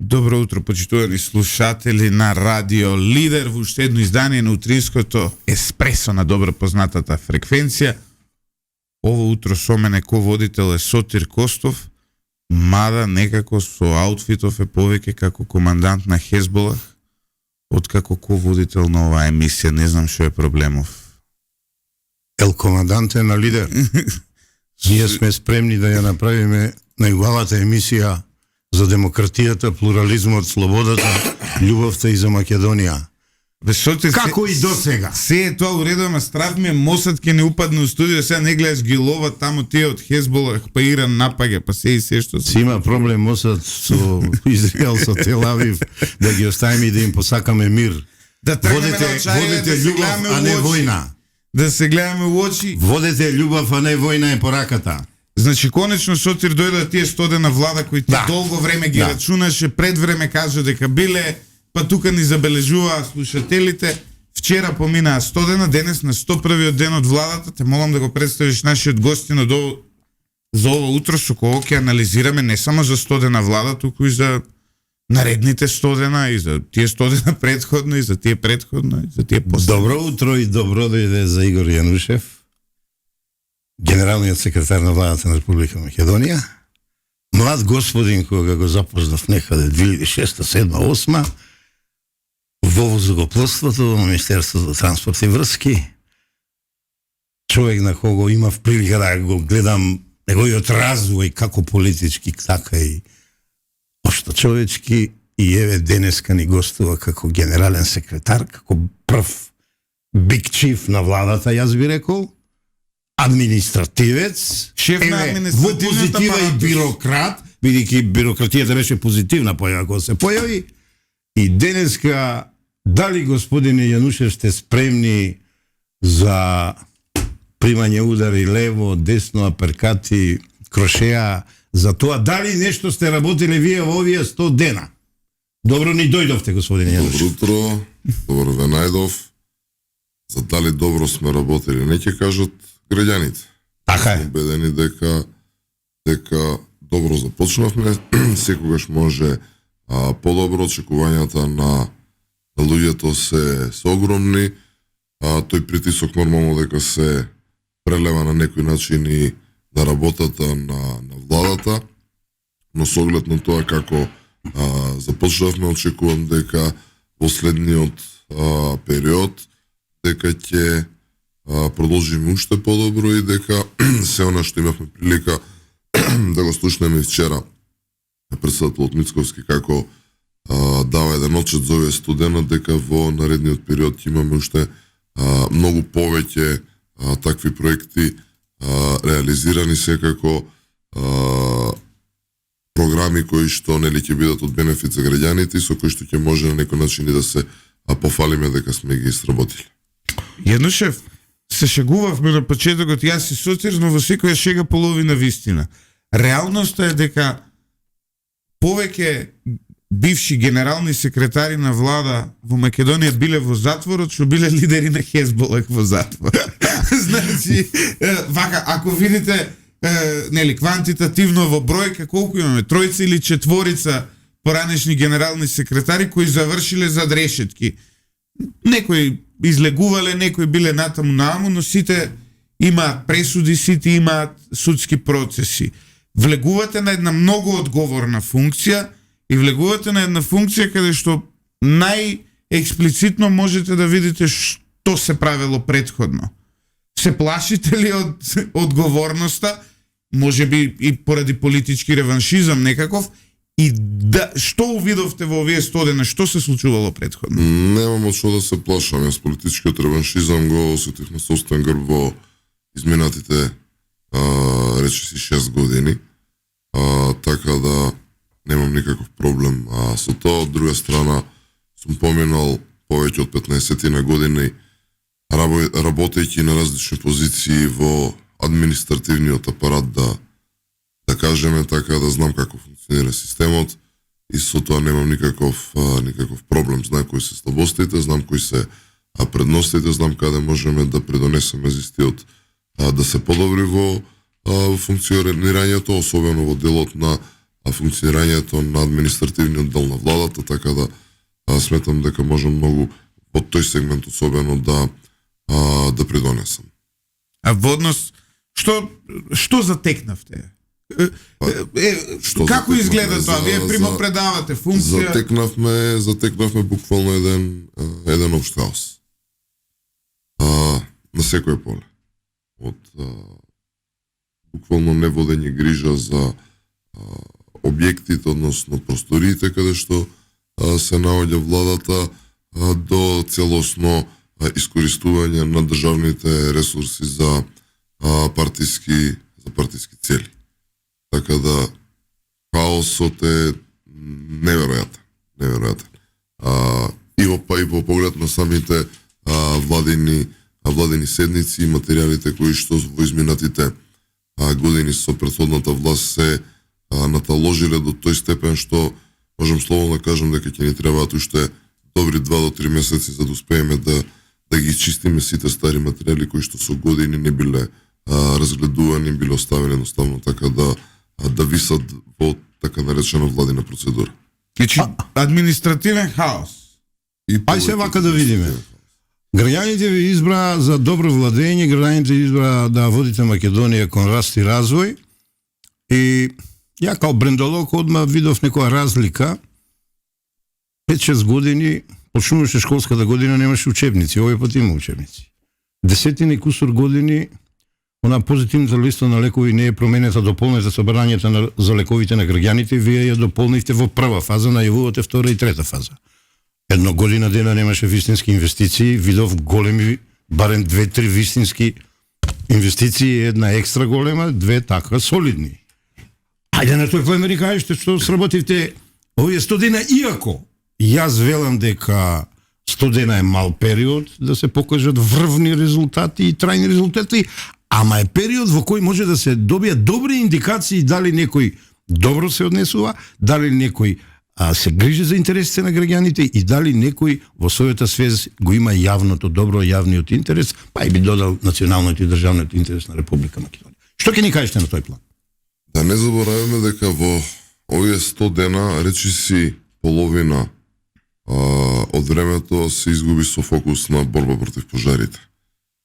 Добро утро, почитувани слушатели на Радио Лидер во уште едно издание на утринското еспресо на добро познатата фреквенција. Ово утро со мене ко-водител е Сотир Костов, мада некако со аутфитов е повеќе како командант на Хезболах, откако ко-водител на оваа емисија. Не знам што е проблемов. Ел команданте на Лидер. Ние сме спремни да ја направиме најубавата емисија за демократијата, плурализмот, слободата, љубовта и за Македонија. Како и до сега. Се е тоа уредо, ама страв ми е Мосад ке не упадне у студио, сега не гледаш ги ловат таму тие од Хезбола, па Иран напаѓа, па се и се што се. Има проблем Мосад со Израел, со Тел-Авив, да ги оставиме и да им посакаме мир. Да водите љубов, а не војна. Да се гледаме у очи. Водете љубов, а не војна е пораката. Значи, конечно, Сотир дојде тие стодена влада кои долго време ги рачунаше, пред време кажа дека биле, па тука ни забележуваа слушателите. Вчера поминаа стодена, денес на 101-виот ден од владата. Те молам да го представиш нашиот гостин за ово утро, со кого ќе анализираме не само за стодена влада, туку и за наредните стодена, и за тие стодена предходно, и за тие предходно, и за тие после. Добро утро и добро дојде за Игор Јанушев, генералниот секретар на владата на Република Македонија, млад господин кога го запознав некаде 2006, 2007, 2008 во воздухопловството, во Министерството за транспорт и врски, човек на кого имав прилика да го гледам неговиот развој како политички, така и општо човечки, и еве денеска ни гостува како генерален секретар, како прв биг чиф на владата, јас би рекол, административец, шеф на административната во позитива и бюрократ, бидејќи бюрократијата беше позитивна појава кога се појави. И денеска, дали господине Јанушев сте спремни за примање удари лево, десно, аперкати, крошеа, за тоа дали нешто сте работиле вие во овие 100 дена? Добро ни дојдовте, господине Јанушев. Добро утро, добро ве најдов. За дали добро сме работили, не ќе кажат граѓаните. Така е. Убедени дека добро започнавме, секогаш може подобро, очекувањата на луѓето се огромни, тој притисок нормално дека се прелева на некој начин и на работата на владата, но со оглед на тоа како започнавме, очекувам дека во следниот период дека ќе продолжиме уште подобро и дека се она што имавме прилика да го слушнеме вчера председателот Мицковски како дава еден отчет за овие студена, дека во наредниот период ќе имаме уште многу повеќе такви проекти реализирани, секако програми кои што нели ќе бидат од бенефит за граѓаните и со кои што ќе може на некој начин и да се пофалиме дека сме ги сработили. Јанушев, се шегувавме на почетокот јас и Сотир, но во секоја шега половина вистина. Реалноста е дека повеќе бивши генерални секретари на влада во Македонија биле во затворот, што биле лидери на Хезболак во затвор. Значи, вака, ако видите нели квантитативно во бројка колку имаме, тројца или четворица поранешни генерални секретари кои завршиле зад решетки. Некои излегувале, некои биле натаму нааму, но сите имаат пресуди, сите имаат судски процеси. Влегувате на една многу одговорна функција и влегувате на една функција каде што најексплицитно можете да видите што се правело предходно. Се плашите ли од одговорноста, може би и поради политички реваншизам некаков, и да, што увидовте во овие 100 дена, што се случувало предходно? Немам од што да се плашам, јас политичкиот реваншизам го осетив на собствен грб во изминатите речиси 6 години, така да немам никаков проблем со тоа. Од друга страна, сум поминал повеќе од 15 на години работејќи на различни позиции во административниот апарат, да кажеме така, да знам како функционира системот и со тоа немам никаков проблем. Знам кои се слабостите, знам кои се предностите, знам каде можеме да придонесеме зистиот да се подобри во функционирањето, особено во делот на функционирањето на административниот дел на владата, така да сметам дека може многу од тој сегмент особено да придонесам. А во однос, што затекнавте? Што Како затекнавме? изгледа тоа? Вие примопредавате функција? Затекнавме буквално еден општ хаос. На секој поле. Од буквално неводење грижа за објектите, односно просториите каде што се наоѓа владата, до целосно искористување на државните ресурси за партиски цели. Така да хаосот е неверојатен. И во поглед на самите владени седници и материјалите кои што во изминатите години со претходната власт се наталожиле до тој степен што можам слободно да кажам дека ќе ни требаат уште добри 2 до 3 месеци за да успееме да ги изчистиме сите стари материјали кои што со години не биле разгледувани, биле оставени едноставно така да висат во така наречена владина процедура. Значи, административен хаос. Ај се вака да видиме. Граѓаните ви избра за добро владење, граѓаните ви избра да водите Македонија кон раст и развој. И ја као брендолог одма видов некоја разлика. 5-6 години почнуваше школската година, немаше учебници, овој пат има учебници. Десетини кусур години она позитивната листа на лекови не е променета, дополнета собрањето за лековите на граѓаните, вие ја дополнихте во прва фаза, најавувате втора и трета фаза. Едно година дена немаше вистински инвестиции, видов големи, барем 2-3 вистински инвестиции, една екстра голема, 2 така солидни. Ајде на тој план да ни кажете што сработивте овие 100 дена, иако јас велам дека 100 дена е мал период да се покажат врвни резултати и трајни резултати, ама е период во кој може да се добијат добри индикации дали некој добро се однесува, дали некој се грижи за интересите на граѓаните и дали некој во својата свест го има јавното добро, јавниот интерес, па и би додал националниот и државниот интерес на Република Македонија. Што ќе ни кажете на тој план? Да не забораваме дека во овие 100 дена речиси половина од времето се изгуби со фокус на борба против пожарите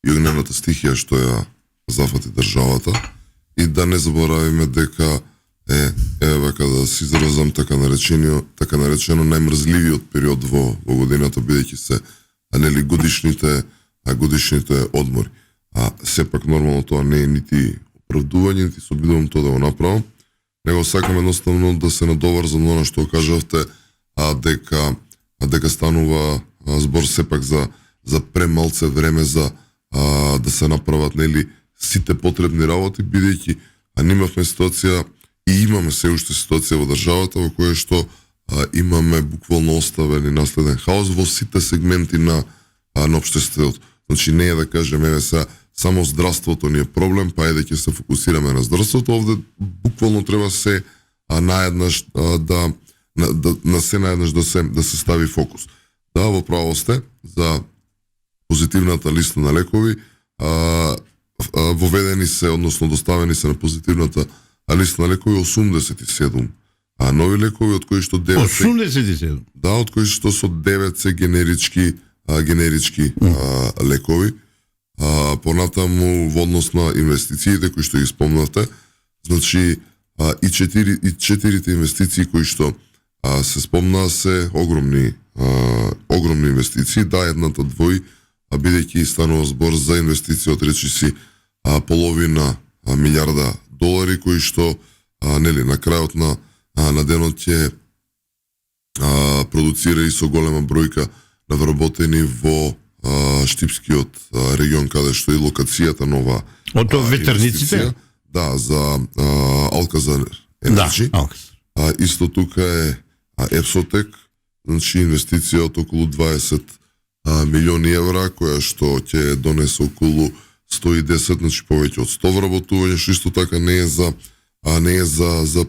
и огнената стихија што ја зафати државата, и да не забораваме дека вака да се изразам така наречено најмрзливиот период во годината, бидејќи се годишните одмори. Сепак нормално тоа не е нити оправдување, нити се обидувам тоа да го направам, него сакам едноставно да се надоврзам на она што кажавте, дека станува збор сепак за премалце време за да се направат сите потребни работи, бидејќи имавме ситуација и имаме се уште ситуација во државата во која што имаме буквално оставен и наследен хаос во сите сегменти на општеството. Значи не е да кажеме само здравството ни е проблем, па ќе се фокусираме на здравството, овде буквално треба се наеднаш да се стави фокус. Да, во право сте, за позитивната листа на лекови, воведени се, односно доставени се на позитивната листа на лекови 87 нови лекови, од кои што 9 87? Да, од кои што со 9 се генерички лекови. Понатаму во однос на инвестициите кои што ги спомнавте, значи и четирите инвестиции кои што се спомнаа се огромни инвестиции, да, едната двои, бидејќи станува збор за инвестиции од речиси половина милиарда долари, кои што на крајот на денот ќе продуцира и со голема бројка на вработени во Штипскиот регион, каде што и локацијата нова Ото ветерниците? Да, за Алказар Енерджи. Да, исто тука е Епсотек, значи инвестиција од околу 20 милиони евра, која што ќе донесе околу 110, значи повеќе од 100 вработување, што исто така не е за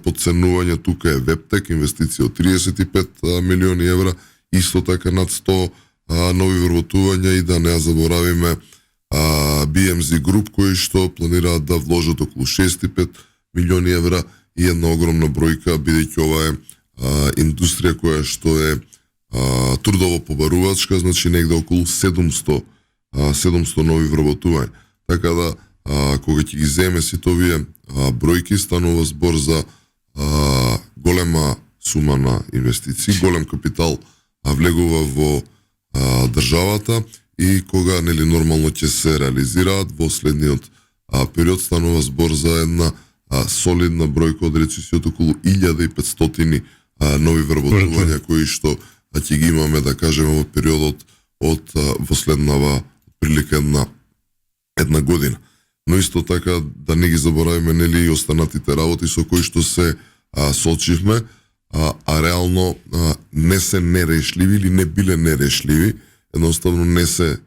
подценување. Тука е Вептек, инвестиција од 35 милиони евра, исто така над 100 нови вработувања, и да не заборавиме BMZ Group, кои што планираат да вложат околу 65 милиони евра, и една огромна бројка, бидејќи ова е индустрија која што е трудово побарувачка, значи негде околу 700 нови вработувања. Така да, кога ќе ги земе сите овие бројки, станува збор за голема сума на инвестиции, голем капитал влегува во државата и кога нели нормално ќе се реализираат во следниот период, станува збор за една солидна бројка од речиси од околу 1500 нови вработувања кои што ќе ги имаме, да кажеме, во периодот од во следнава прилика една година. Но исто така да не ги забораваме нели и останатите работи со кои што се соочивме, а реално не се нерешливи или не биле нерешливи, едноставно не се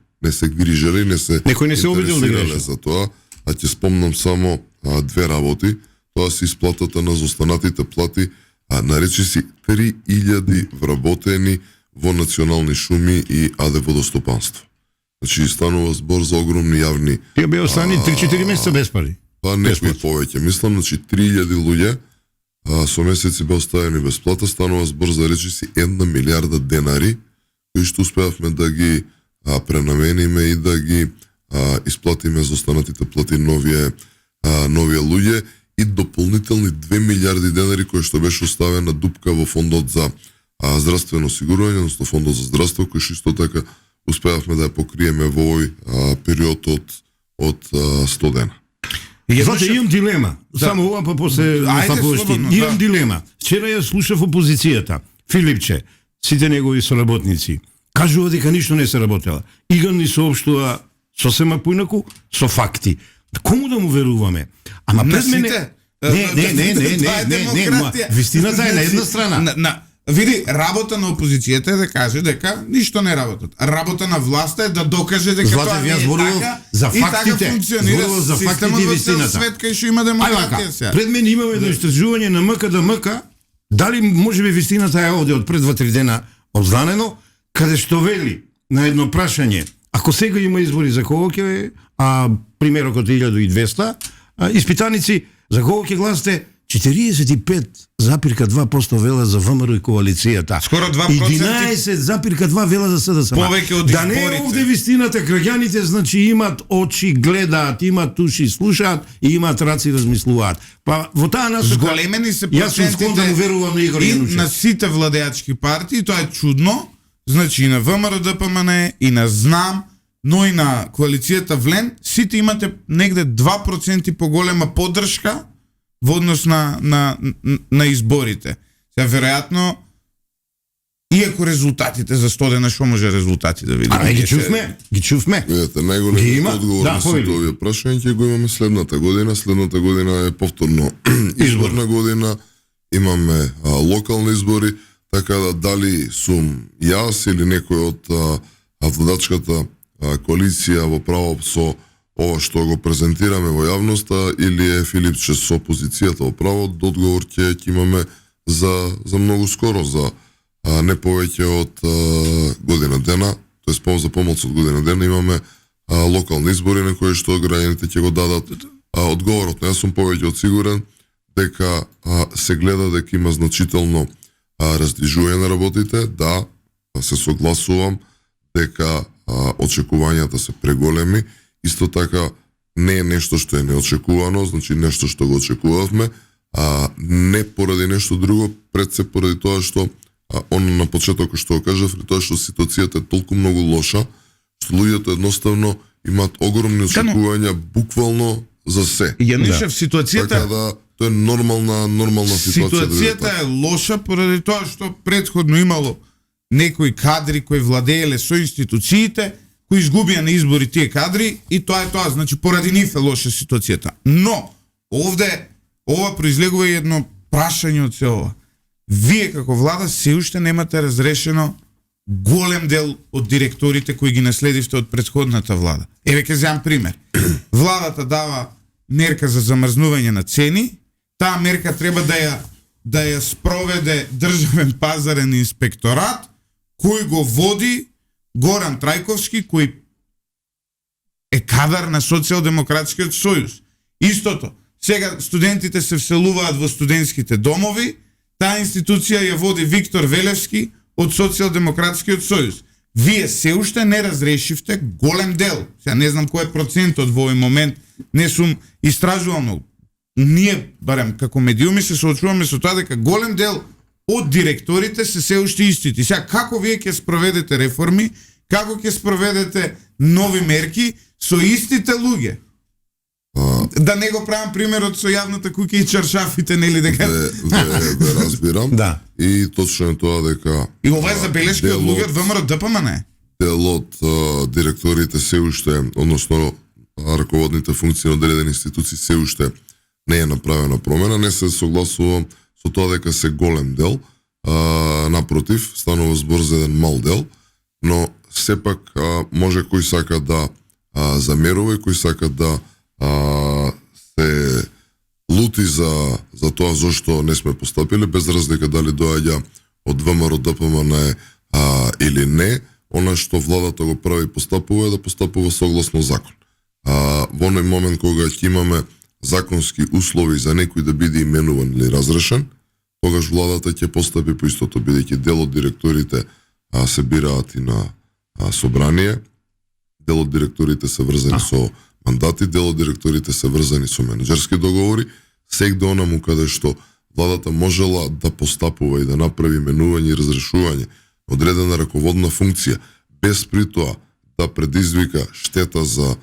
грижали, некој не се обидел да греши за тоа. А ќе спомнам само две работи. Тоа се исплатата на останатите плати на речиси 3000 вработени во национални шуми и АД водостопанство. Значи станува збор за огромни јавни. Тие беа останали 3-4 месеца без пари. Па некои повеќе. Мислам, значи 3000 луѓе со месеци беа оставени без плата, станува збор за речиси 1 милиарда денари, кои што успеавме да ги пренамениме и да ги исплатиме за останатите плати новие луѓе и дополнителни 2 милиарди денари кои што беше оставена дупка во фондот за здравствено осигурување, односно фондот за здравство, кој што исто така успеавме да ја покриеме во овој период од 100 дена. Знаете, имам дилема. Само ова па после имам дилема. Вчера ја слушав опозицијата. Филипче, сите негови соработници кажува дека ништо не се работела. Иган ни соопштува сосема поинаку со факти. Кому да му веруваме? Ама пред мене не, вистината е на една страна. Види, работа на опозицијата е да каже дека ништо не работат. Работа на власта е да докаже дека тоа не е така за и така функционира за системот во цел свет кај што има демократија сега. Пред мене имаме едно истражување на МКДМК, дали можеби вистината е овде од пред 2-3 дена обзнанено, каде што вели на едно прашање, ако сега има избори за кого ќе примерок од 1200 испитаници, за кого ќе гласате? 45,2% вела за ВМРО и коалицијата. Скоро 2%. 11,2% вела за СДСМ. Повеќе од да не е овде вистината, граѓаните значи имат очи, гледаат, имат уши, слушаат и имат раци, размислуваат. Па во таа насока зголемени се јас сум склон да му верувам на Игор Јанушев. На сите владеачки партии, тоа е чудно, значи и на ВМРО ДПМН, и на ЗНАМ, но и на коалицијата Влен, сите имате негде 2% поголема поддршка во однос на изборите. Сега, веројатно, иако резултатите за 100 дена, што може резултати да видиме? Ги чувме. Видете, најголемиот одговор на сите овие прашања ќе го имаме следната година. Следната година е повторно изборна година, имаме локални избори, така да дали сум јас или некој од владачката коалиција во право со ова што го презентираме во јавноста или е Филипче со опозицијата во право, одговор ќе имаме за многу скоро, за не повеќе од година дена, тоест за помалку од година дена имаме локални избори на кои што граѓаните ќе го дадат одговорот. Јас сум повеќе од сигурен дека се гледа дека има значително раздвижување на работите, да, се согласувам дека очекувањата се преголеми. Исто така не е нешто што е неочекувано, значи нешто што го очекувавме, не поради нешто друго, пред се поради тоа што на почетокот што го кажав, тоа што ситуацијата е толку многу лоша, што луѓето едноставно имаат огромни очекувања буквално за се. Јанишев, ситуацијата така да тоа е нормална ситуација. Ситуацијата е лоша поради тоа што претходно имало некои кадри кои владееле со институциите, кои изгубија на избори тие кадри и тоа е тоа, значи поради нив е лоша ситуацијата. Но овде ова произлегува едно прашање од се ова. Вие како влада се уште немате разрешено голем дел од директорите кои ги наследивте од претходната влада. Еве ќе земам пример. Владата дава мерка за замрзнување на цени, таа мерка треба да ја спроведе државен пазарен инспекторат, кој го води Горан Трајковски, кој е кадар на Социјалдемократскиот сојуз. Истото, Сега студентите се вселуваат во студентските домови, таа институција ја води Виктор Велевски од Социјалдемократскиот сојуз. Вие се уште не разрешивте голем дел. Сега не знам кој е процентот во овој момент, не сум истражувал, но ние, барем, како медиуми се соочуваме со тоа дека голем дел од директорите се уште истите. Сега, како вие ќе спроведете реформи, како ќе спроведете нови мерки со истите луѓе? Да не го правам примерот со јавната куќа и чаршафите, нели дека... Ве разбирам. Да. И точно е тоа дека... И ова е забелешка од луѓе од ВМРО ДПМН. Дел од директорите се уште, односно раководните функции на одредени институции се уште не е направена промена. Не се согласувам со тоа дека се голем дел. Напротив, станува збор за еден мал дел, но сепак може кој сака да замерува и кој сака да се лути за тоа зашто не сме постапиле, без разлика дали доаѓа од ВМРО ДПМН или не. Она што владата го прави и постапува е да постапува согласно закон. Во оној момент кога ќе имаме законски услови за некој да биде именуван или разрешен, тогаш владата ќе постапи по истото, бидејќи дел од директорите се бираат и на собрание, дел од директорите се врзани со мандати, дел од директорите се врзани со менеджерски договори, сегде онаму каде што владата можела да постапува и да направи именување и разрешување одредена раководна функција, без при тоа да предизвика штета за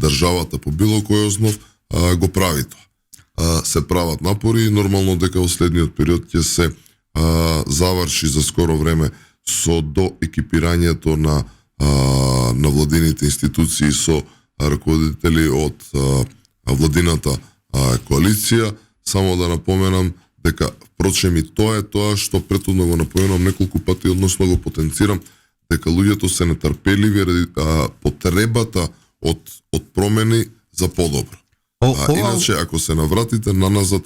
државата по било кој основ, го прави тоа. Се прават напори и нормално дека во следниот период ќе се заврши за скоро време со доекипирањето на владините институции со раководители од владината коалиција. Само да напоменам дека впрочем и тоа е тоа што претhodно го напоменам неколку пати, односно го потенцирам, дека луѓето се нетрпеливи ради потребата од промени за подобро. Иначе, ако се навратите наназад,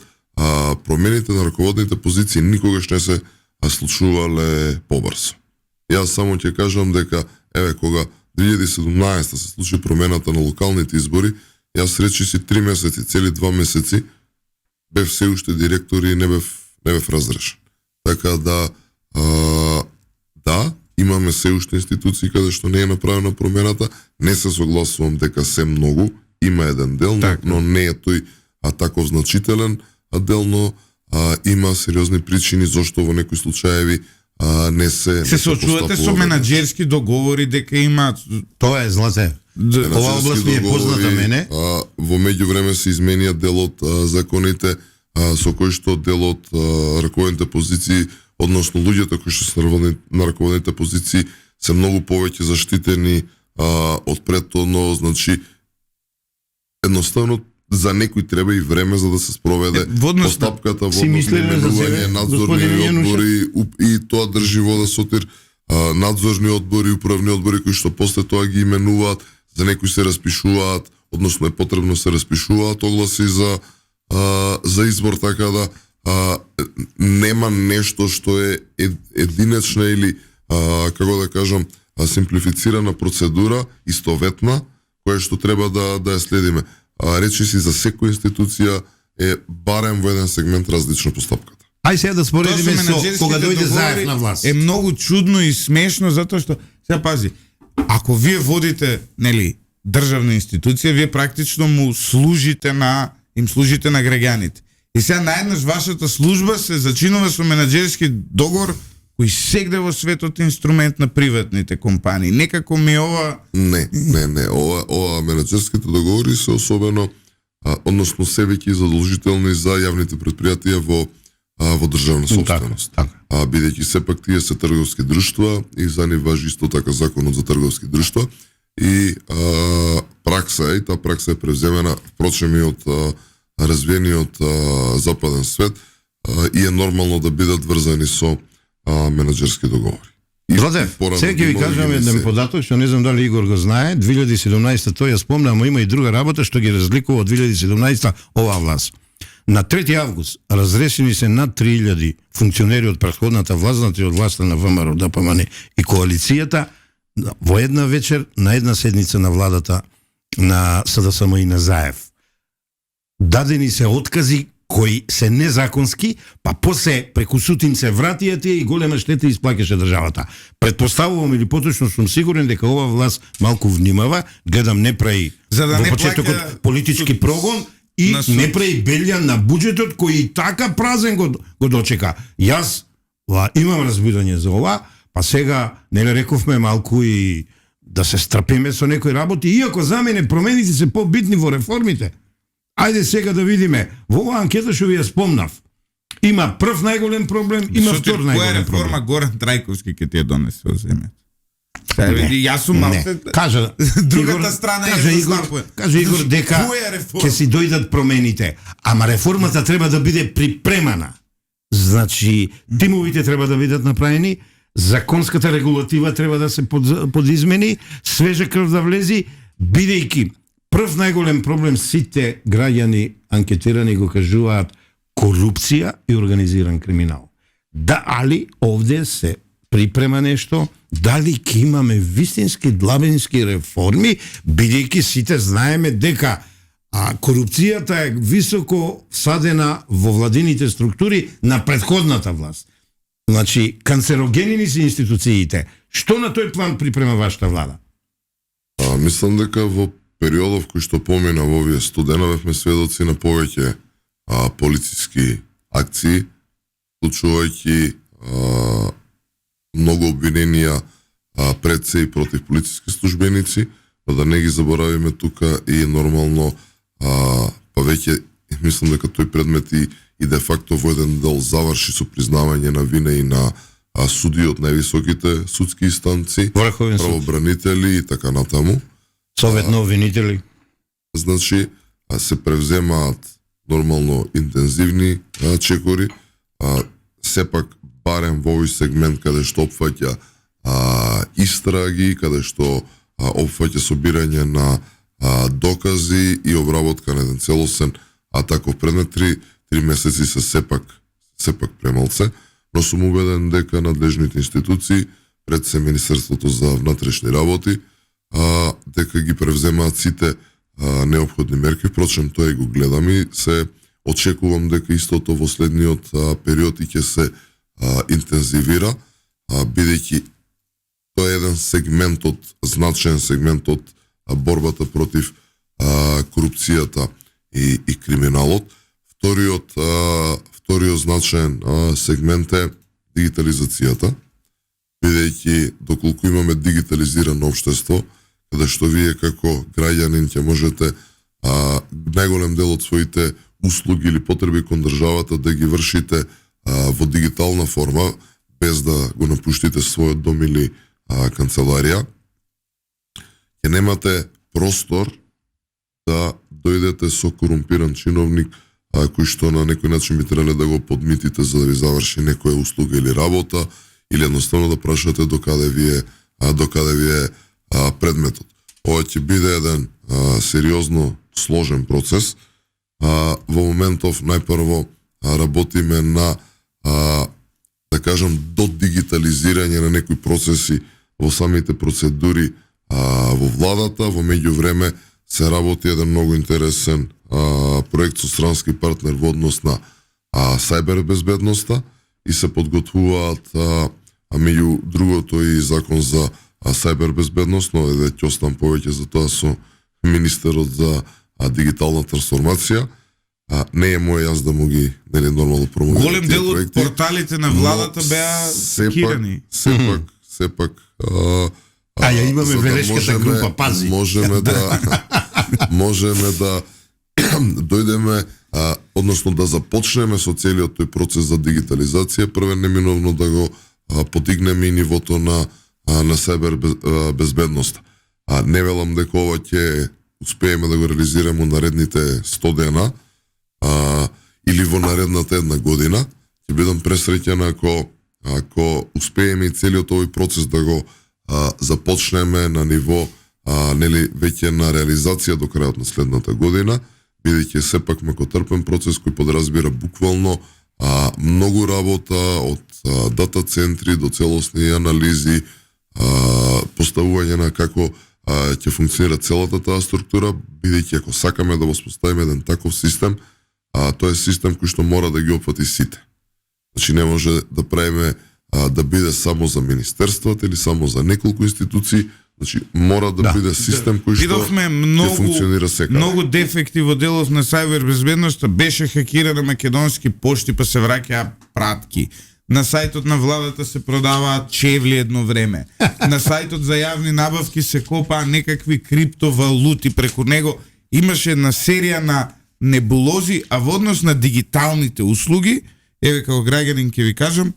промените на раководните позиции никогаш не се случувале побрзо. Јас само ќе кажам дека, еве, кога 2017 се случи промената на локалните избори, јас речи си 3 месеци, цели 2 месеци, бев се уште директор и не бев разрешен. Така да, имаме се уште институции каде што не е направена промената, не се согласувам дека се многу, има еден дел, но не е тој таков значителен дел, но има сериозни причини зашто во некои случаеви не се соочувате со менаџерски договори дека има... Тоа е, Злате. Ова област ми е позната мене. Во меѓувреме се изменија дел од законите со кои што дел од раководните позиции, односно луѓето кои што се на раководните позиции се многу повеќе заштитени од претhodно, значи едноставно за некој треба и време за да се спроведе постапката во именување надзорни одбори и тоа држи вода Сотир, надзорни одбори, управни одбори кои што после тоа ги именуваат, за некои се распишуваат, односно е потребно се распишуваат огласи за избор, така да нема нешто што е единечна или како да кажам симплифицирана процедура, истоветна, која што треба да ја следиме. Речи си за секоја институција е барем во еден сегмент различна постапката. Ај сега да споредиме со кога дојде Заев на власт. Е многу чудно и смешно затоа што сега пази, ако вие водите, нели, државна институција, вие практично им служите на граѓаните. И сега наеднаш вашата служба се зачинува со менаџерски договор кој сегде во светот инструмент на приватните компании. Некако ми ова... Не. Ова менаџерските договори се особено, односно се веќе задолжителни за јавните претпријатија во државна собственост. Бидејќи сепак тие се трговски друштва и за нив важи исто така законот за трговски друштва и пракса е, таа пракса е превземена впрочем и од развиениот западен свет и е нормално да бидат врзани со менаџерски договори. Злате, сега ќе ви кажам еден податок, што не знам дали Игор го знае, 2017 тој ја спомнам, но има и друга работа што ги разликува од 2017 оваа власт. На 3 август разрешени се над 3000 функционери од претходната власт, од власта на ВМРО, ДПМН и коалицијата во една вечер на една седница на владата на СДСМ и на Заев. дадени се откази кои се незаконски, па после преку суд им се вратија тие и голема штета исплакаше државата. Предпоставувам или поточно сум сигурен дека ова власт малку внимава, гледам не прави За да во не почетокот плаќа политички суд прогон и на суд. не прави белја на буџетот кој и така празен го дочека. Јас имам разбирање за ова, па сега нели рековме малку и да се страпиме со некои работи, иако за мене промените се побитни во реформите. Ајде сега да видиме. Во оваа анкета што ви ја спомнав. Има прв најголем проблем, има Сотир, втор која најголем реформа проблем. Горан Трајковски ќе ти ја донесе во земјата? Сега види, јас сум малку Кажа другата страна кажа ја Игор, застапува. кажа Игор дека Која реформа? ќе си дојдат промените, ама реформата треба да биде припремана. Значи, тимовите треба да бидат направени, законската регулатива треба да се подизмени, свежа крв да влези, бидејќи прв најголем проблем сите граѓани анкетирани го кажуваат корупција и организиран криминал. Да, али овде се припрема нешто, дали ќе имаме вистински длабински реформи, бидејќи сите знаеме дека корупцијата е високо всадена во владините структури на претходната власт. Значи, канцерогенини се институциите. Што на тој план припрема вашата влада? Мислам дека во периодов кој што помина во овие 100 дена бевме сведоци на повеќе полициски акции, случувајќи многу обвиненија пред се и против полициски службеници, но да не ги заборавиме тука и нормално па веќе мислам дека тој предмет и де факто во еден дел заврши со признавање на вина и на суди од највисоките судски инстанции, Врховен суд, правобранители и така натаму. Совет на обвинители. Значи, се превземаат нормално интензивни чекори, сепак барем во овој сегмент каде што опфаќа истраги, каде што опфаќа собирање на докази и обработка на еден целосен таков предмет, 3 месеци се сепак премалце, но сум убеден дека надлежните институции, пред се Министерството за внатрешни работи, дека ги превземаат сите неопходни мерки. Впрочем, тоа и го гледам и се очекувам дека истото во следниот период и ќе се интензивира, бидејќи тоа е еден сегмент значаен сегмент од борбата против корупцијата и криминалот. Вториот значаен сегмент е дигитализацијата, бидејќи доколку имаме дигитализирано општество, каде што вие како граѓанин ќе можете најголем дел од своите услуги или потреби кон државата да ги вршите во дигитална форма, без да го напуштите својот дом или канцеларија, ќе немате простор да дојдете со корумпиран чиновник кој што на некој начин би требале да го подмитите за да ви заврши некоја услуга или работа, или едноставно да прашате докаде ви е предметот. Ова ќе биде еден сериозно сложен процес. Во моментов најпрво работиме на да кажам до дигитализирање на некои процеси во самите процедури во владата. Во меѓувреме се работи еден многу интересен проект со странски партнер во однос на сајбер безбедноста и се подготвуваат меѓу другото и закон за сајбер безбедност, но ќе оставам повеќе за тоа со министерот за дигитална трансформација. Не е мој јас да му ги нормално промовирам. Голем дел од порталите на владата беа хакирани. Сепак ја имаме велешката група, пази. Можеме да дојдеме, односно да започнеме со целиот тој процес за дигитализација, првен неминовно да го подигнеме и нивото на сајбер безбедноста. Не велам дека ова ќе успееме да го реализираме наредните 100 дена или во наредната една година. Ќе бидам пресреќен ако успееме и целиот овој процес да го започнеме на ниво нели веќе на реализација до крајот на следната година, бидејќи сепак макотрпен процес кој подразбира буквално многу работа од дата центри до целосни анализи, поставување на како ќе функционира целата таа структура, бидејќи ако сакаме да воспоставиме еден таков систем, тој е систем кој што мора да ги опфати сите. Значи не може да правиме да биде само за министерствата или само за неколку институции, значи мора да биде систем кој што Видовме ќе функционира секаде. многу дефекти во делот на сајбер безбедноста, беше хакирана македонски пошти па се враќаа пратки. На сајтот на владата се продаваат чевли едно време. На сајтот за јавни набавки се копаа некакви криптовалути, преку него имаше една серија на небулози, а во однос на дигиталните услуги, еве како граѓанин ќе ви кажам,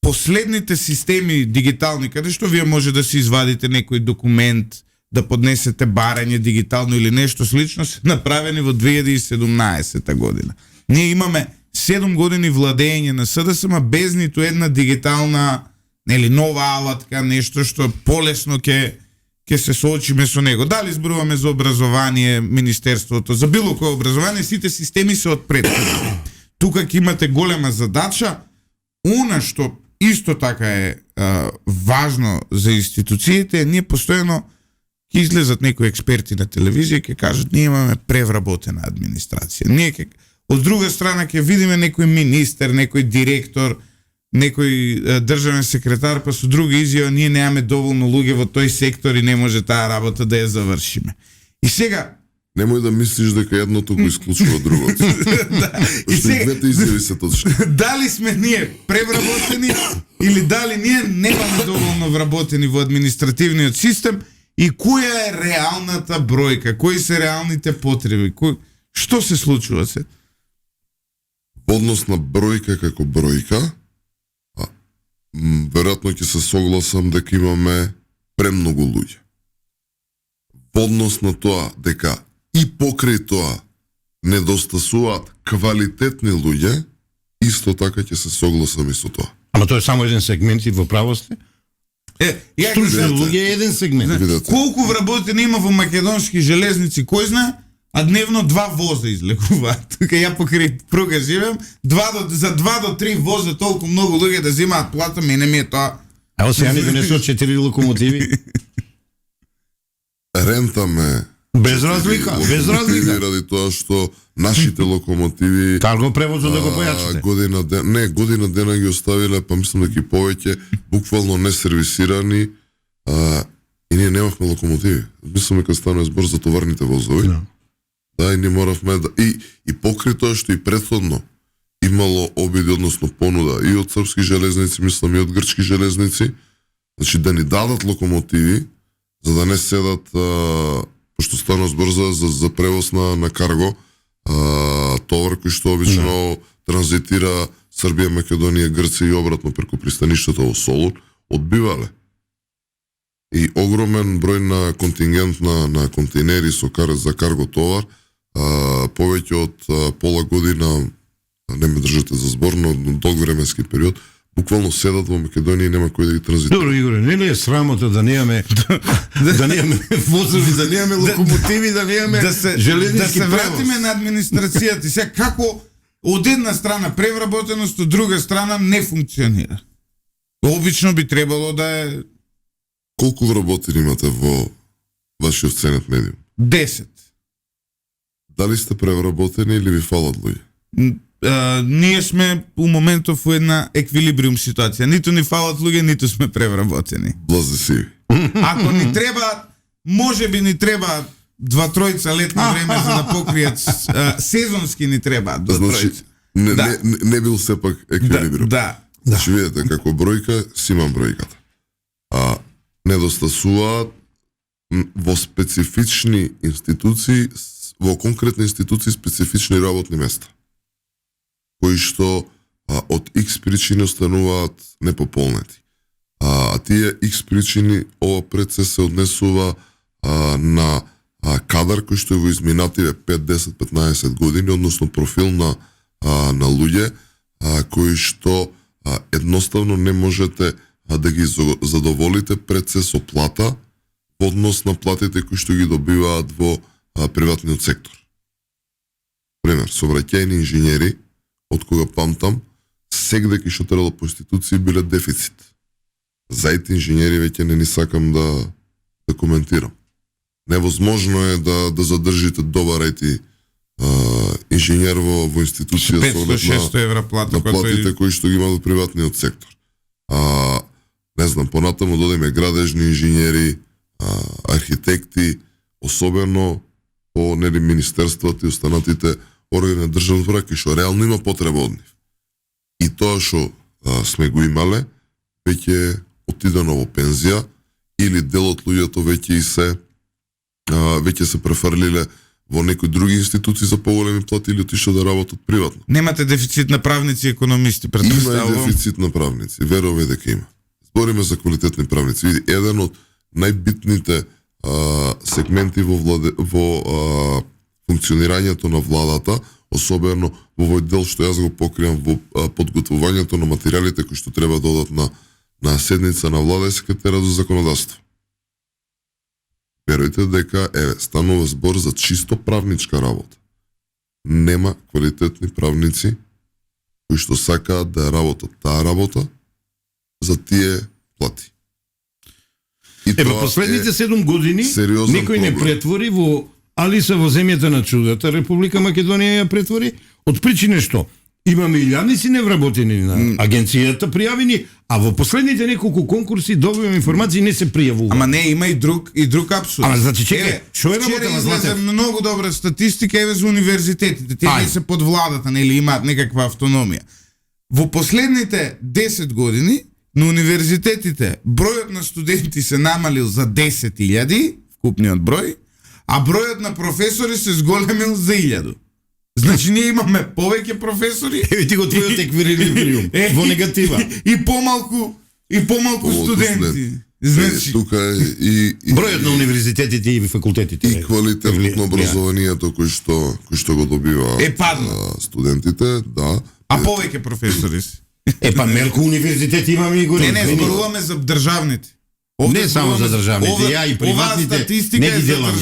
последните системи дигитални, каде што вие може да си извадите некој документ, да поднесете барање дигитално или нешто слично, се направени во 2017 година. Ние имаме 7 години владење на СДСМ без ниту една дигитална нели нова алатка, нешто што полесно ќе се соочиме со него. Дали зборуваме за образование, министерството, за било кое образование, сите системи се од претходни. Тука ќе имате голема задача. Она што исто така е важно за институциите, ние постојано ќе излезат некои експерти на телевизија и ќе кажат ние имаме превработена администрација. Ние ќе од друга страна ќе видиме некој министер, некој директор, некој државен секретар, па со други изјави ние немаме доволно луѓе во тој сектор и не може таа работа да ја завршиме. И сега Немој да мислиш дека едното го исклучува другото. и сега Двете изјави се точни. дали сме ние превработени или дали ние немаме доволно вработени во административниот систем и која е реалната бројка, кои се реалните потреби, што се случува се? Во однос на бројка како бројка, веројатно ќе се согласам дека имаме премногу луѓе. Во однос на тоа дека и покрај тоа недостасуваат квалитетни луѓе, исто така ќе се согласам и со тоа. Ама тоа е само еден сегмент и во право сте. Ја Стручни луѓе е еден сегмент. Видете. колку вработени има во македонски железници, кој знае, а дневно 2 воза излекуваат. Тука ја покрај пруга живеам, за 2 до 3 воза толку многу луѓе да земаат плата, мене ми е тоа. Ево сега ни донесува 4 локомотиви. Рентаме Без разлика, без разлика. ради тоа што нашите локомотиви Карго превозот да го појачите. година дена ги оставиле, па мислам дека и повеќе, буквално не сервисирани, и ние немавме локомотиви. Мислам дека стана збор за товарните возови. Да, и ние моравме да... И покри тоа што и претходно имало обиди, односно понуда, и од српски железници, мислам и од грчки железници, значи да ни дадат локомотиви, за да не седат, пошто стана збор за превоз на карго, товар кој што обично транзитира Србија, Македонија, Грција и обратно преку пристаништето во Солун, одбивале. И огромен број на контингент на контейнери за карго товар, повеќе од пола година, не ме држате за збор, но долг временски период, буквално седат во Македонија и нема кој да ги транзитира. Добро, Игоре, не ли е срамота да немаме возови, да немаме локомотиви, да немаме железниски да се превоз? вратиме на администрацијата. Сега како од една страна превработеност, од друга страна не функционира. Обично би требало да е Колку вработени имате во вашиот сценет медиум? 10. Дали сте превработени или ви фалат луѓе? Ние сме у моментов во една еквилибриум ситуација. Ниту ни фалат луѓе, ниту сме превработени. Блазесиви. Ако ни треба, може би ни треба 2-3 летно време за да покријат сезонски ни треба 2-3. Значи, не бил сепак еквилибриум. Да. Значи, видите, како бројка, си имам бројката. Недостасуваат во специфични институции, во конкретни институции специфични работни места, кои што од X причини остануваат непополнети. Тие X причини, ова пред се однесува на кадар кој што е во изминативе 5, 10, 15 години, односно профил на луѓе кои што едноставно не можете да ги задоволите пред се со плата во однос на платите кои што ги добиваат во приватниот сектор. Пример, сообраќајни инженери, од кога памтам, сегде ки што требало по институции биле дефицит. За IT инженери веќе не ни сакам да да коментирам. Невозможно е да задржите добар IT инженер во институција со оглед 500-600 евра плата, на платите е... кои што ги има во приватниот сектор. Не знам, понатаму додеме градежни инженери, архитекти, особено по министерствата и останатите органи на државна управа, кои што реално има потреба од нив. И тоа што сме го имале, веќе отидено во пензија, или дел од луѓето веќе се префрлиле во некои други институции за поголеми плати или отишла да работат приватно. Немате дефицит на правници и економисти, Има и претпоставувам. дефицит на правници, веруваме дека има. Збориме за квалитетни правници. Види, еден од најбитните сегменти во функционирањето на владата, особено во овој дел што јас го покривам во подготвувањето на материјалите кои што треба да одат на седница на влада и секретара за законодавство. Верујте дека станува збор за чисто правничка работа. Нема квалитетни правници кои што сакаат да работат таа работа за тие плати. Во последните 7 години никој не претвори во Алиса во земјата на чудата, Република Македонија ја претвори, од причина што имаме илјадници невработени на агенцијата пријавени, а во последните неколку конкурси добивам информации не се пријавува. Ама не, има и друг абсурд. Ама значи чекај, што е работа вчера на излезе Златев? многу добра статистика еве за универзитетите. Тие не се под владата, нели имаат некаква автономија. Во последните 10 години на универзитетите бројот на студенти се намалил за 10.000, вкупниот број, а бројот на професори се зголемил за 1.000. Значи ние имаме повеќе професори. Еве ти го твојот еквилибриум во негатива. И помалку студенти. Значи тука и бројот на универзитетите и факултетите и квалитетот на образованието кој што го добива студентите, да. А повеќе професори си. Па Мерку универзитет имаме и горе. Не, зборуваме за државните. Не само за државните, ја и приватните, не ги делам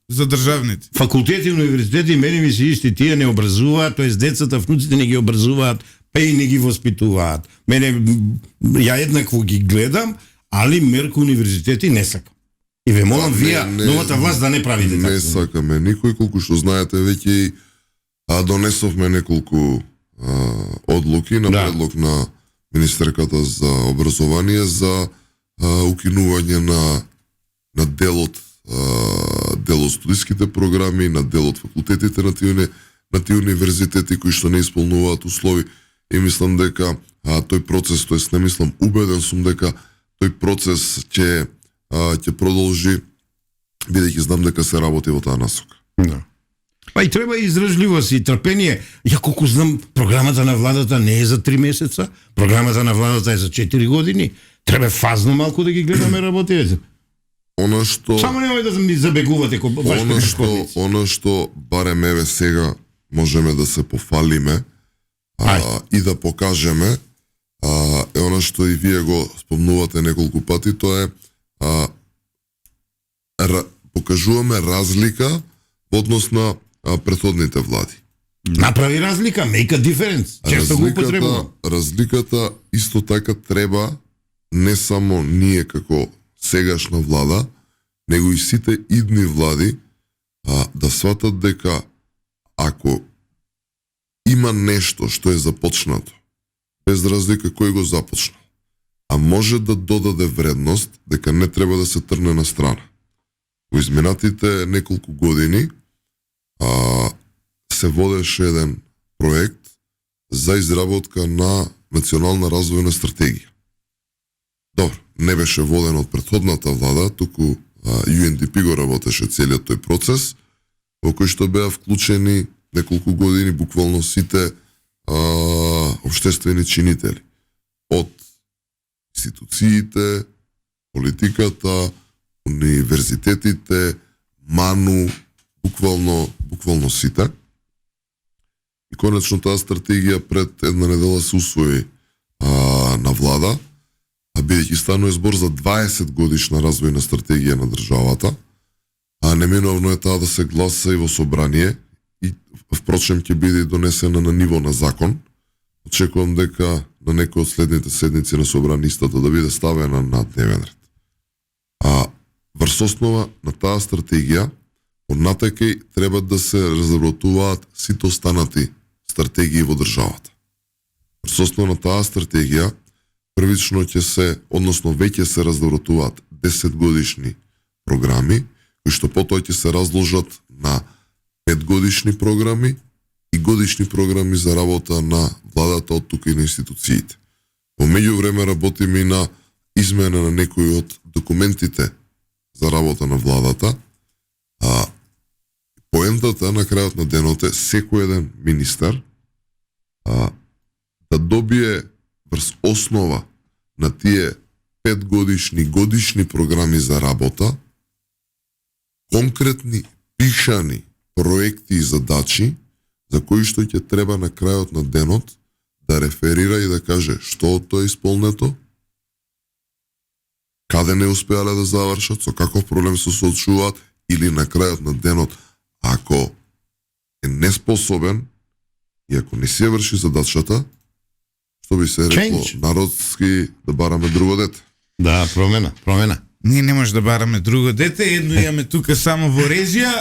за државните. Факултети и универзитети мене ми се исти, тие не образуваат, тоест децата, внуците не ги образуваат, па и не ги воспитуваат. Мене ја еднакво ги гледам, али Мерку универзитети не сакам. И ве молам вие новата власт да не правите така. Не сакаме никој, колку што знаете веќе донесовме неколку одлуки на предлог на министерката за образование за укинување на дел од студиските програми, на дел од факултетите на тие универзитети кои што не исполнуваат услови. И мислам дека тој процес, тоест не мислам, убеден сум дека тој процес ќе продолжи, бидејќи знам дека се работи во таа насока. Да. Па и треба и издржливост и трпение. Ја колку знам, програмата на владата не е за 3 месеца, програмата на владата е за 4 години. Треба фазно малку да ги гледаме работите. Само немој да ми забегувате Она што барем еве сега можеме да се пофалиме и да покажеме е она што и вие го спомнувате неколку пати, тоа е покажуваме разлика во однос на претходните влади. Направи разлика, make a difference. Често го употребувам. Разликата исто така треба не само ние како сегашна влада, него и сите идни влади да сватат дека ако има нешто што е започнато, без разлика кој го започнал, а може да додаде вредност, дека не треба да се трне на страна. Во изминатите неколку години се водеше еден проект за изработка на национална развојна стратегија. Добро, не беше воден од претходната влада, туку UNDP го работеше целиот тој процес, во кој што беа вклучени неколку години буквално сите општествени чинители. Од институциите, политиката, универзитетите, МАНУ, буквално сите. И конечно таа стратегија пред една недела се усвои на влада, бидејќи станува збор за 20 годишна развојна стратегија на државата, неминовно е таа да се гласа и во собрание, и впрочем ќе биде донесена на ниво на закон. Очекувам дека на некој од следните седници на собранистата да биде ставена на дневен ред. врз основа на таа стратегија, понатака треба да се разработуваат сите останати стратегии во државата. Врз основа на таа стратегија, првично ќе се, односно веќе се разработуваат 10 годишни програми, кои што потоа ќе се разложат на 5 годишни програми и годишни програми за работа на владата од тука и на институциите. Во меѓувреме работиме и на измена на некои од документите за работа на владата, а поентата на крајот на денот е секој еден министар да добие врз основа на тие 5 годишни програми за работа, конкретни пишани проекти и задачи за кои што ќе треба на крајот на денот да реферира и да каже што од тоа е исполнето, каде не успеале да завршат, со каков проблем се соочуваат, или на крајот на денот, ако е неспособен и ако не се врши задачата, што би се рекло народски, да бараме друго дете. Да, промена. Ние не може да бараме друго дете, едно имаме тука само во режија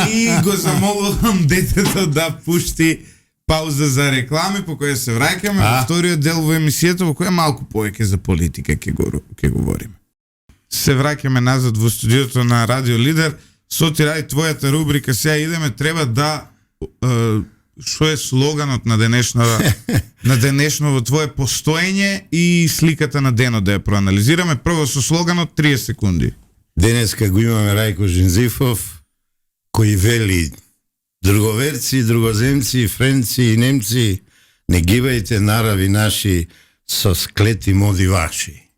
и го замолувам детето да пушти пауза за реклами, по која се враќаме во вториот дел во емисијата, во која малку повеќе за политика ќе говориме. Се враќаме назад во студиото на Радио Лидер. Соти, ради твојата рубрика, сега идеме, треба да што е слоганот на денешново твое постоење и сликата на денот да ја проанализираме. Прво со слоганот 30 секунди. Денеска го имаме Рајко Жензифов, кој вели: друговерци, другоземци, френци и немци, не гибајте нарави наши со склети моди ваши.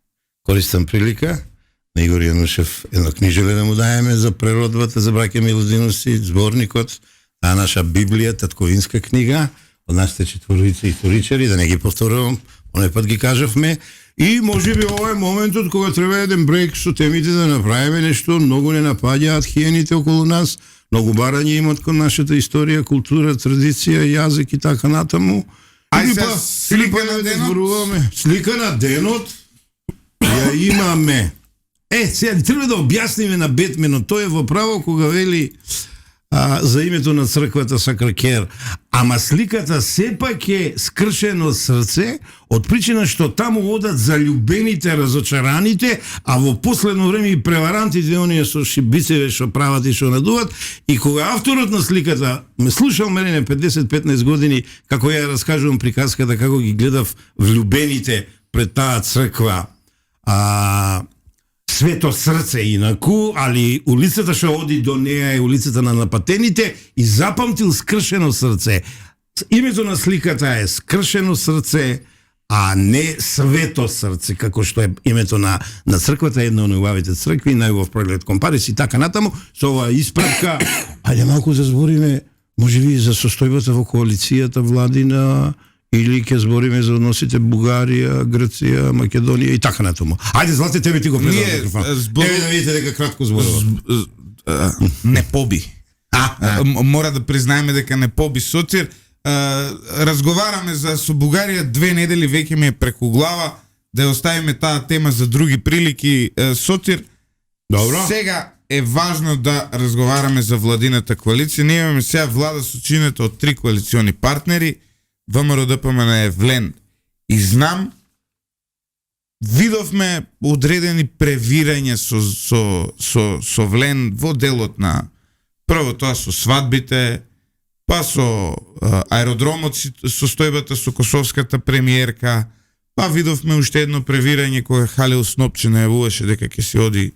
Користам прилика на Игор Јанушев едно книжеле да му даеме за преродбата, за браќа Милодиновци, зборникот, а наша Библија, татковинска книга, од нашите четворици историчари, да не ги повторувам, оној пат ги кажавме, и може би ова е моментот кога треба еден брейк со темите да направиме нешто, многу не напаѓаат хиените околу нас, многу барања имат кон нашата историја, култура, традиција, јазик и така натаму. Ајде слика на денот. Слика на денот ја имаме. Сега треба да објасниме на Бетменот, тој е во право кога вели за името на црквата Сакракер, ама сликата сепак е скршено срце, од причина што таму одат заљубените, разочараните, а во последно време и преварантите, оние со шибицеве што прават и што надуват, и кога авторот на сликата ме слушал мене 50-15 години, како ја раскажувам приказката, како ги гледав влюбените пред таа црква, свето срце инаку, али улицата што оди до неа е улицата на напатените, и запамтил скршено срце. Името на сликата е скршено срце, а не свето срце, како што е името на црквата, една од најубавите цркви, најубав проглед компарис и така натаму. Со оваа исправка, ајде малку да збориме, може би за состојбата во коалицијата владина, или ќе збориме за односите Бугарија, Грција, Македонија и така натаму. Ајде, Злате, тебе ти го предавам микрофон. Еве да видите дека кратко зборува. Не поби. Мора да признаеме дека не поби Сотир. Разговараме со Бугарија 2 недели, веќе ми е преку глава, да ја оставиме таа тема за други прилики. Сотир, добро. Сега е важно да разговараме за владината коалиција. Ние имаме сега влада со чинета од 3 коалициони партнери. ВМРО ДПМН е влен и знам, видовме одредени превирања со влен во делот на прво тоа со свадбите, па со аеродромот, состојбата со косовската премиерка, па видовме уште едно превирање кога Халил Снопче најавуваше дека ќе се оди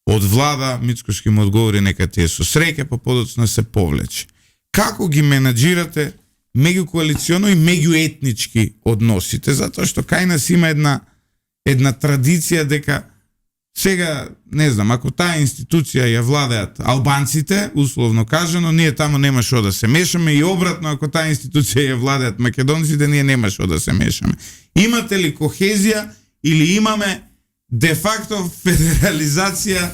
од влада, Мицкошки му одговори нека ти е со среќа, па подоцна се повлече. Како ги менаџирате меѓукоалиционо и меѓуетнички односите, затоа што кај нас има една традиција дека сега, не знам, ако таа институција ја владеат албанците, условно кажано, ние таму нема што да се мешаме, и обратно, ако таа институција ја владеат македонците, ние нема што да се мешаме. Имате ли кохезија или имаме де факто федерализација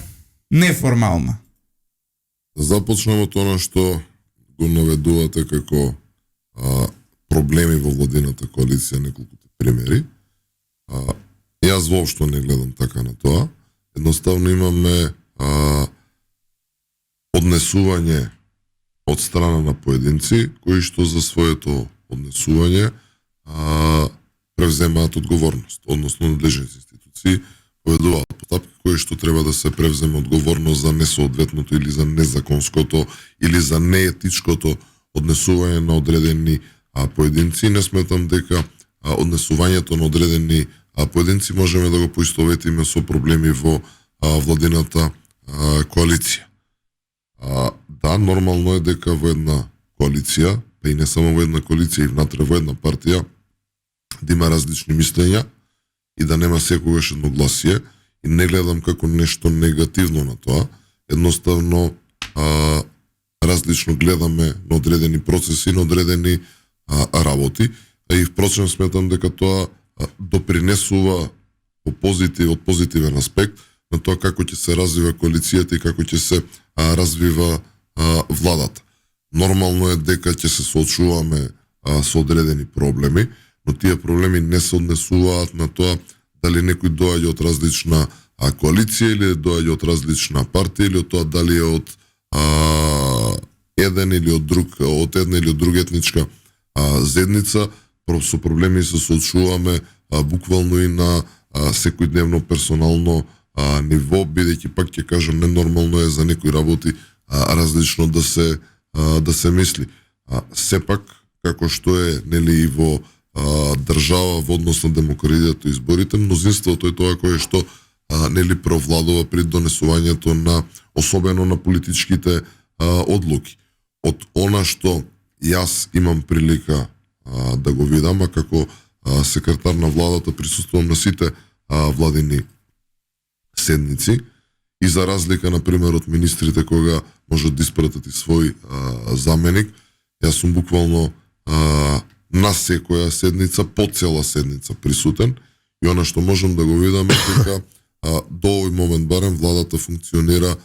неформална? Започнемо од она што го наведувате како проблеми во владината коалиција, неколкуте примери. Јас воопшто не гледам така на тоа. Едноставно имаме однесување од страна на поединци кои што за своето однесување превземаат одговорност, односно надлежните институции поведуваат постапки кои што треба да се превземе одговорност за несоодветното или за незаконското или за неетичкото однесување на одредени поединци. Не сметам дека однесувањето на одредени поединци можеме да го поистоветиме со проблеми во владината коалиција. Да, нормално е дека во една коалиција, па и не само во една коалиција, и внатре во една партија, да има различни мислења и да нема секогаш едногласие, и не гледам како нешто негативно на тоа. Едноставно различно гледаме на одредени процеси, на одредени работи, и впрочем сметам дека тоа допринесува од позитивен аспект на тоа како ќе се развива коалицијата и како ќе се развива владата. Нормално е дека ќе се соочуваме со одредени проблеми, но тие проблеми не се однесуваат на тоа дали некој доаѓа од различна коалиција или доаѓа од различна партија или од тоа дали е од еден или од друг, од една или од друга етничка заедница. Со проблеми се соочуваме буквално и на секојдневно персонално ниво, бидејќи пак ќе кажам ненормално е за некои работи различно да се мисли. Сепак како што е нели и во држава во однос на демократијата и изборите, мнозинството е тоа кое што нели провладува при донесувањето на особено на политичките одлуки. Од она што јас имам прилика да го видам, а како секретар на владата присуствувам на сите владини седници и за разлика на пример од министрите кога можат да испратат и свој заменик, јас сум буквално на секоја седница, по цела седница присутен, и она што можам да го видам е дека до овој момент барем владата функционира,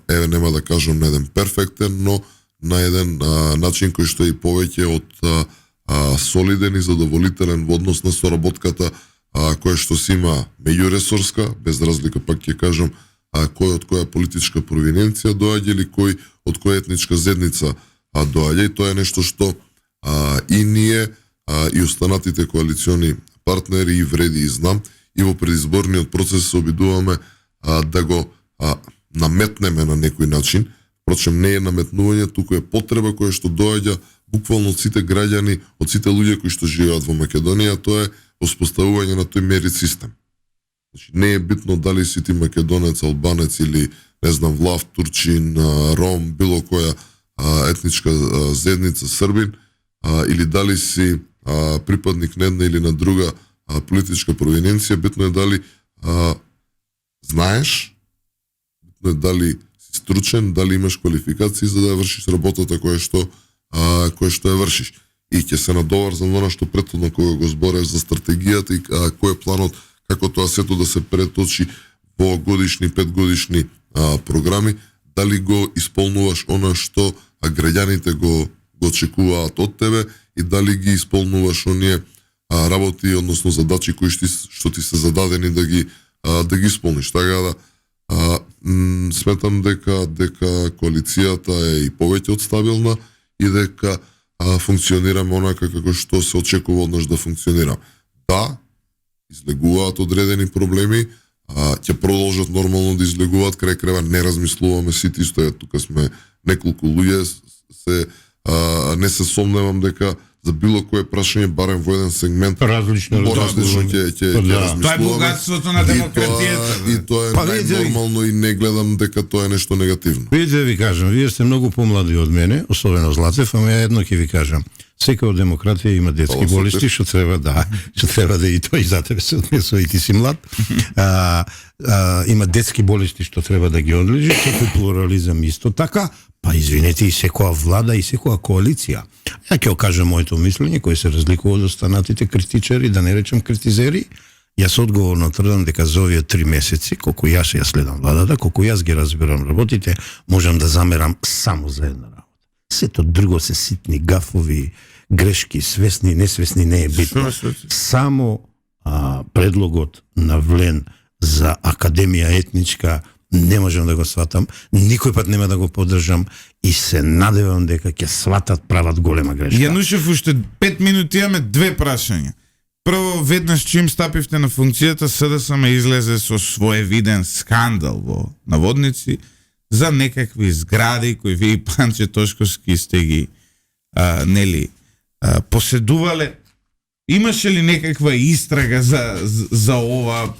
нема да кажам на еден перфектен, но на еден начин кој што е и повеќе од солиден и задоволителен во однос на соработката која што си има меѓуресорска, без разлика пак ќе кажам кој од која политичка провиненција доаѓа или кој од која етничка заедница доаѓа, и тоа е нешто што и ние и останатите коалициони партнери и вреди и знам и во предизборниот процес се обидуваме да го наметнеме на некој начин. Впрочем, не е наметнување, туку е потреба која што доаѓа буквално од сите граѓани, од сите луѓе кои што живеат во Македонија, тоа е воспоставување на тој мерит систем. Значи, не е битно дали си ти македонец, албанец или, не знам, влав, турчин, ром, било која етничка заедница, србин, или дали си припадник на една или на друга политичка провиненција, битно е дали знаеш, битно е дали си стручен, дали имаш квалификации за да вршиш работата која што ја вршиш. И ќе се надоврзам на она што претходно кога го зборев за стратегијата и кој е планот, како тоа сето да се преточи во годишни, 5-годишни програми, дали го исполнуваш она што граѓаните го очекуваат од тебе и дали ги исполнуваш оние работи, односно задачи кои што ти се зададени да ги исполниш. Така да сметам дека коалицијата е и повеќе од стабилна и дека функционираме онака како што се очекува од нас да функционира. Да, излегуваат одредени проблеми, ќе продолжат нормално да излегуваат, крај крајва не размислуваме сите исто, тука сме неколку луѓе, не се сомневам дека за било кое прашање барем во еден сегмент различно ќе размислуваме. Тоа е богатството на демократијата. И тоа е најнормално и не гледам дека тоа е нешто негативно. Видите, ви кажам, вие сте многу помлади од мене, особено Златев, ама ја едно ќе ви кажам. Секоја демократија има детски болести, што треба да и тој за тебе се однесува и ти си млад. Има детски болести што треба да ги одлежи, секој плурализам исто така, па извинете и секоја влада и секоја коалиција. Ја ќе окажам моето мислење, кој се разликува од останатите критичари, да не речем критизери. Јас одговорно тврдам дека за овие 3 месеци, колку јас ја следам владата, колку јас ги разбирам работите, можам да замерам само за една работа. Сето друго се ситни гафови, грешки, свесни, несвесни, не е битно. Само предлогот на Влен за Академија етничка не можам да го сватам, никој пат нема да го поддржам и се надевам дека ќе сватат прават голема грешка. Јанушев, уште 5 минути имаме две прашања. Прво, веднаш чим стапивте на функцијата, СДСМ излезе со своевиден скандал во наводници за некакви згради кои вие и Панче Тошковски сте ги поседувале. Имаше ли некаква истрага за ова,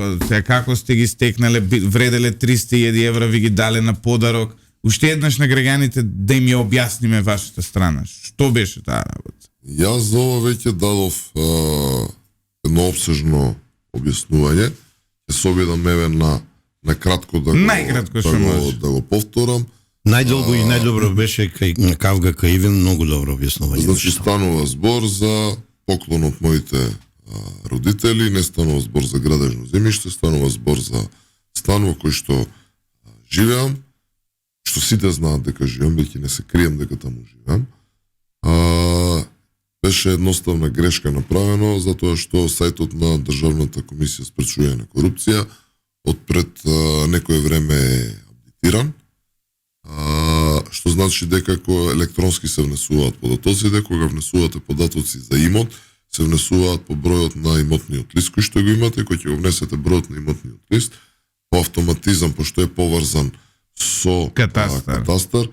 како сте ги стекнале, вределе 300.000 евра, ви ги дале на подарок? Уште еднаш на граѓаните да им ја објасниме вашата страна. Што беше таа работа? Јас за ова веќе дадов едно обсежно објаснување. Ќе се обидам еве на кратко да го повторам. Најдолго и најдобро беше кај Кавга Каивен, многу добро објаснување. Значи станува збор за поклон од моите родители, не станува збор за градежно земјиште, станува збор за стан во кој што живеам, што сите знаат дека живеам, веќе не се крием дека таму живеам. Беше едноставна грешка направено, затоа што сајтот на Државната комисија спречување на корупција од пред некое време е апдейтиран, што значи дека кога електронски се внесуваат податоците, кога внесувате податоци за имот, се внесуваат по бројот на имотниот лист кој што го имате, кој ќе го внесете бројот на имотниот лист, по автоматизам, пошто е поврзан со катастар,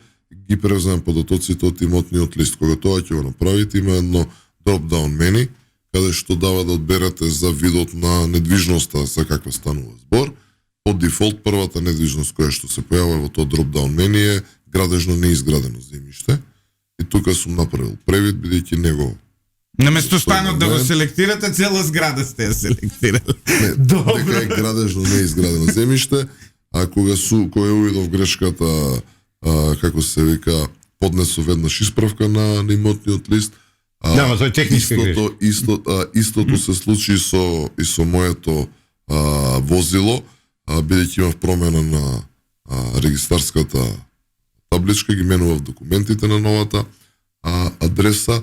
ги превземам податоците од имотниот лист. Кога тоа ќе го направите, има едно drop-down мени, каде што дава да одберете за видот на недвижноста за каква станува збор. По дефолт, првата недвижност која што се појавува во тоа drop-down мени е градежно неизградено земјиште. И тука сум направил превид, бидејќи него наместо станот да го селектирате, цела зграда сте ја селектирали. Добро. Дека е градежно неизградено земјиште, а кога увидов грешката, како се вика, поднесов веднаш исправка на имотниот лист. Ма тоа е техничка грешка. Истото се случи и со моето возило, бидејќи имав промена на регистарската табличка, ги менував документите на новата адреса,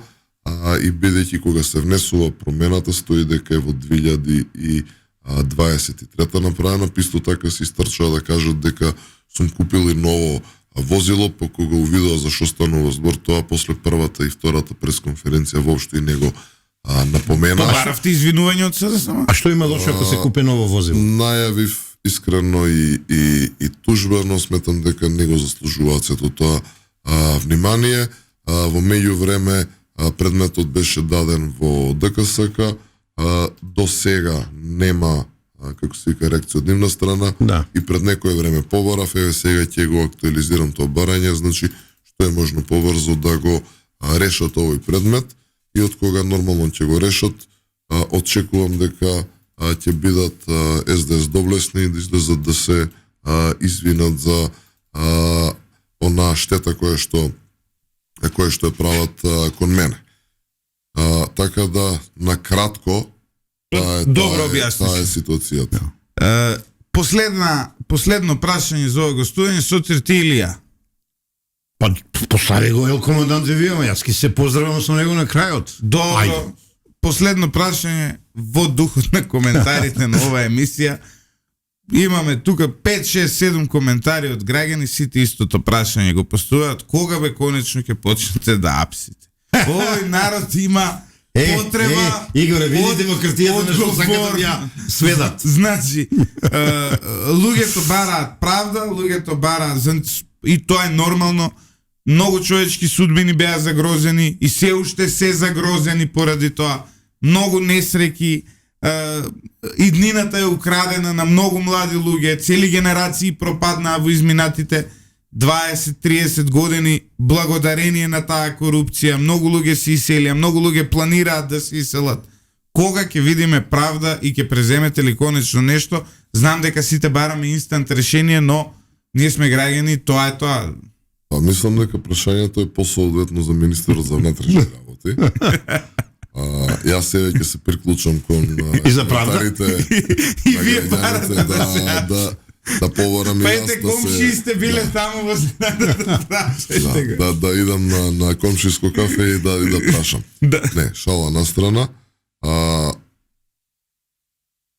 и бидејќи кога се внесува промената стои дека е во 2023 направена, исто така се истрчаа да кажат дека сум купил и ново возило, па кога увидоа за што станува збор, тоа после првата и втората пресконференција воопшто и него напомена. Побаравте извинување од СДСМ? А што има лошо ако се купи ново возило? Најавив искрено и тужбено, сметам дека не го заслужуваат сето тоа внимание. Во меѓувреме предметот беше даден во ДКСК, до сега нема, како се вика, реакција од нивна страна, и пред некое време побарав, еве сега ќе го актуализирам тоа барање, значи што е можно побрзо да го решат овој предмет, и од кога нормално ќе го решат, очекувам дека ќе бидат СДС доблесни да излезат да се извинат за онаа штета која што е прават кон мене. Така да, на кратко, таа е ситуацијата. Последно прашање за ова гостување, Социр ти или ја? Па, постави го ел командант за вијама, јас ки се поздравам со него на крајот. Добро, последно прашање во духот на коментарите на оваа емисија. Имаме тука 5, 6, 7 коментари од граѓани, сите истото прашање го поставуваат: кога бе конечно ќе почнете да апсите? Овој народ има потреба. Игоре, видите во картијата на што сакат да ја сведат. Значи, луѓето бараат правда, луѓето бараат, и тоа е нормално. Многу човечки судбини беа загрозени и се уште се загрозени поради тоа. Многу несреќи, иднината е украдена на многу млади луѓе, цели генерации пропаднаа во изминатите 20-30 години благодарение на таа корупција. Многу луѓе се иселија, многу луѓе планираат да се иселат. Кога ќе видиме правда и ќе преземете ли конечно нешто? Знам дека сите бараме инстант решение, но ние сме граѓани, тоа е тоа. Па мислам дека прашањето е посоодветно за министерот за внатрешни работи. Јас сега ќе се приклучам кон и за правда. И вие барате да побарам и јас да се... комши сте биле таму во зградата. Да идам на комшиско кафе и да прашам. Не, шала на страна.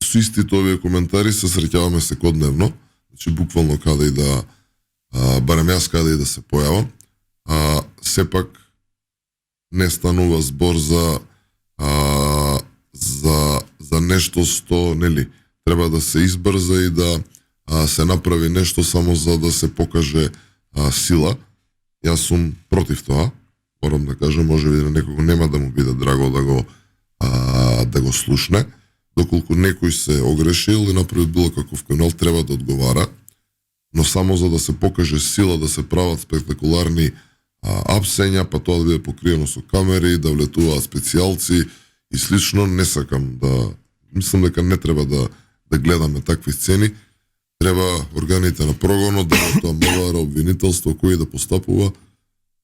Со истите овие коментари се среќаваме секојдневно. значи буквално каде и да барем јас каде и да се појавам, сепак не станува збор за нешто што, нели, треба да се избрза и да се направи нешто само за да се покаже сила. Јас сум против тоа. Морам да кажам, може би на некого нема да му биде драго да го слушне. Доколку некој се огрешил и направил било каков канал, треба да одговара. Но само за да се покаже сила, да се прават спектакуларни апсења, па тоа да биде покриено со камери, да влетуваат специјалци и слично, не сакам да... Мислам дека не треба да гледаме такви сцени. Треба органите на прогонот, да тоа МВР, обвинителство, кој да постапува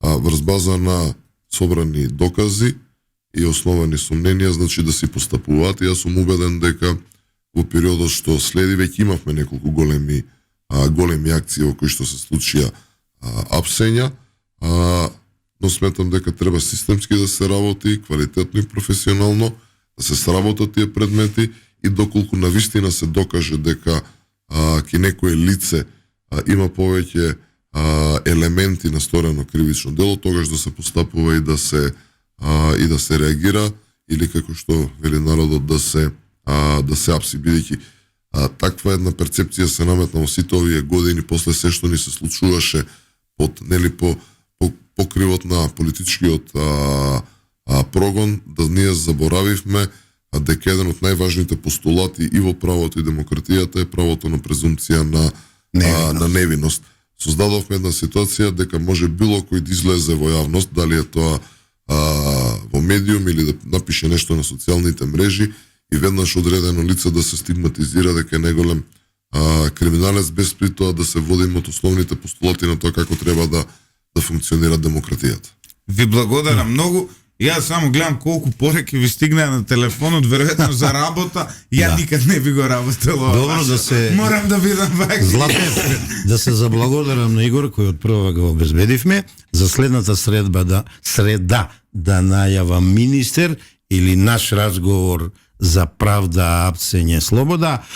врз база на собрани докази и основани сомненија, значи да си постапуваат. Јас сум убеден дека во периодот што следи веќе имавме неколку големи акции во кои што се случија апсења, но сметам дека треба системски да се работи, квалитетно и професионално, да се сработат тие предмети и доколку навистина се докаже дека ке некое лице има повеќе елементи на сторено кривично дело, тогаш да се постапува и да се реагира, или како што вели народот да се апси, бидејќи таква една перцепција се наметна во сите овие години после се што ни се случуваше под, нели, по покривот на политичкиот прогон, да ние заборавивме дека еден од најважните постулати и во правото и демократијата е правото на презумпција на невиност. Создадовме една ситуација дека може било кој да излезе во јавност, дали е тоа во медиум или да напише нешто на социјалните мрежи и веднаш одредено лице да се стигматизира дека е најголем криминалец, без при тоа да се водиме од основните постулати на тоа како треба да функционира демократијата. Ви благодарам многу. Јас само гледам колку пореки ви стигнаа на телефонот, веројатно за работа. Ја никад не би го работел. Добро да се... Морам да видам вака. Злате, да се заблагодарам на Игор, кој од прва го обезбедивме, за следната среда да најава министер или наш разговор за правда, апсење, слобода.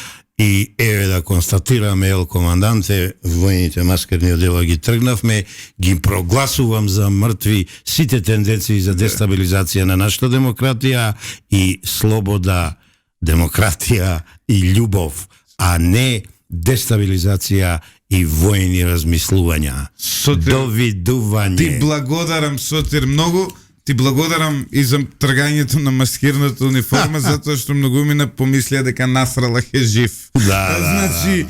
И еве да констатираме, ел команданте, војните маскерни одела ги тргнавме, ги прогласувам за мртви сите тенденции за дестабилизација на нашата демократија и слобода, демократија и љубов, а не дестабилизација и војни размислувања. Довидување. Ти благодарам, Сотир, многу. Ти благодарам и за тргањето на маскирната униформа, затоа што многумина помислија дека Насралах е жив. Значи,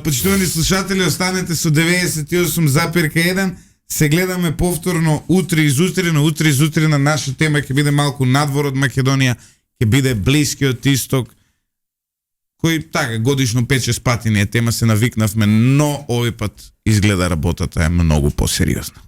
почитувани слушатели, останете со 98,1. Се гледаме повторно утре изутре на наша тема ќе биде малку надвор од Македонија, ќе биде Блискиот исток, кој така годишно 5-6 пати не е тема, се навикнавме, но овој пат изгледа работата е многу посериозна.